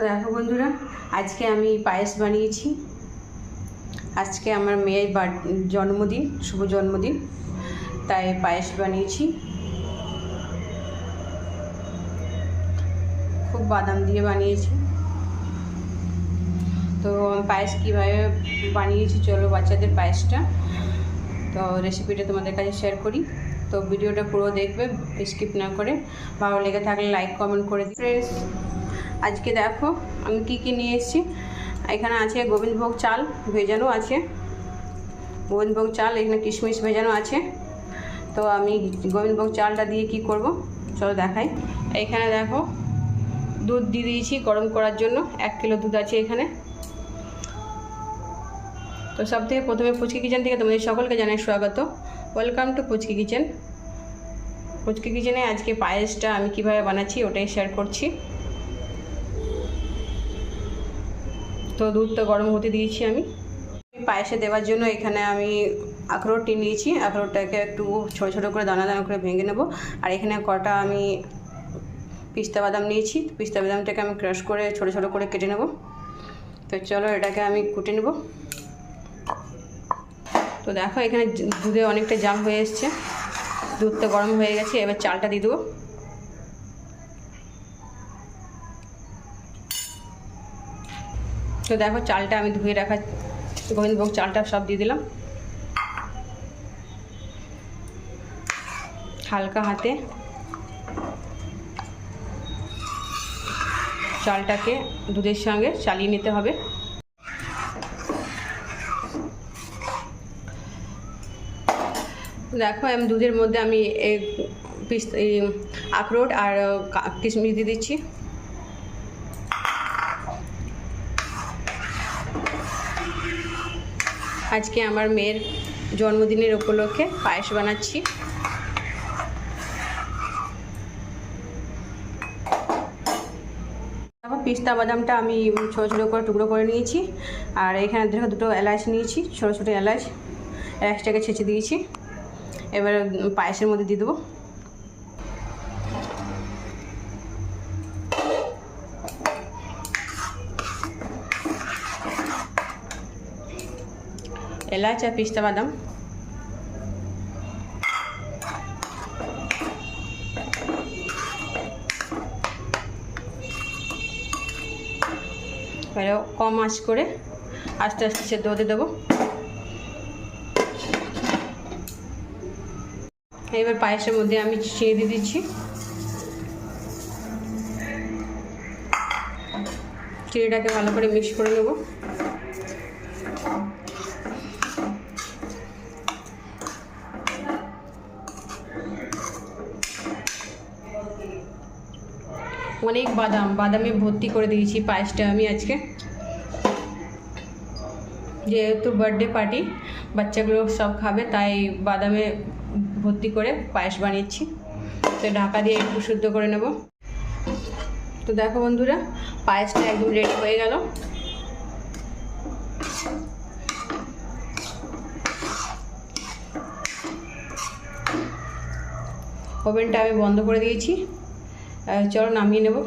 দেখো বন্ধুরা, আজকে আমি পায়েস বানিয়েছি। আজকে আমার মেয়ের জন্মদিন, শুভ জন্মদিন, তাই পায়েস বানিয়েছি। খুব বাদাম দিয়ে বানিয়েছি। তো পায়েস কীভাবে বানিয়েছি, চলো বাচ্চাদের পায়েসটা, তো রেসিপিটা তোমাদের কাছে শেয়ার করি। তো ভিডিওটা পুরো দেখবে, স্কিপ না করে। ভালো লেগে থাকলে লাইক কমেন্ট করে দিই। ফ্রেন্ডস, আজকে দেখো আমি কি নিয়ে এসেছি। এখানে আছে গোবিন্দভোগ চাল ভেজানো আছে, গোবিন্দভোগ চাল, এখানে কিশমিশ ভেজানো আছে। তো আমি গোবিন্দভোগ চালটা দিয়ে কি করব চলো দেখাই। এখানে দেখো দুধ দিয়ে দিয়েছি গরম করার জন্য, 1 কিলো দুধ আছে এখানে। তো সব থেকে প্রথমে পুচকি কিচেন থেকে তোমাদের সকলকে জানাই স্বাগত। Welcome to Puchki kitchen. Puchki কিচেনে আজকে পায়েসটা আমি কিভাবে বানাচ্ছি ওটাই শেয়ার করছি। তো দুধটা গরম হতে দিয়েছি আমি। পায়েসে দেওয়ার জন্য এখানে আমি আখরোট নিয়েছি। আখরোটটাকে একটু ছোটো ছোটো করে দানা দানা করে ভেঙে নেব। আর এখানে কটা আমি পিস্তা বাদাম নিয়েছি। পিস্তা বাদামটাকে আমি ক্রাশ করে ছোটো ছোটো করে কেটে নেব। তো চলো এটাকে আমি কুটে নেব। তো দেখো এখানে দুধে অনেকটা জাল হয়ে এসছে, দুধটা গরম হয়ে গেছে। এবার চালটা দিয়ে দেবো। তো দেখো চালটা আমি ধুয়ে রাখা গোবিন্দভোগ চালটা সব দিয়ে দিলাম। হালকা হাতে চালটাকে দুধের সঙ্গে চালিয়ে নিতে হবে। দেখো আমি দুধের মধ্যে আমি আখরোট আর কিশমিশ দিয়ে দিচ্ছি। আজকে আমার মেয়ের জন্মদিনের উপলক্ষে পায়েস বানাচ্ছি। দেখো পিস্তা বাদামটা আমি ছোটো ছোটো করে টুকরো করে নিয়েছি। আর এখানে দেখো দুটো এলাচ নিয়েছি, ছোটো ছোটো এলাচটাকে ছেঁচে দিয়েছি। এবার পায়েসের মধ্যে দিয়ে দেবো। এলাচ আর পিস্তা বাদাম। এবার কম আঁচ করে আস্তে আস্তে সেদ্ধ হতে দেবো। এবার পায়েসের মধ্যে আমি চিনি দিয়ে দিচ্ছি। চিনিটাকে ভালো করে মিক্স করে নেব। অনেক বাদামে ভর্তি করে দিয়েছি পায়েসটা আমি আজকে। যেহেতু বার্থডে পার্টি, বাচ্চাগুলো সব খাবে, তাই বাদামে ভর্তি করে পায়েস বানিয়েছি। তো ঢাকা দিয়ে একটু শুদ্ধ করে নেব। তো দেখো বন্ধুরা, পায়েসটা একদম রেডি হয়ে গেল। ওভেনটা আমি বন্ধ করে দিয়েছি। চলো নামিয়ে নেব।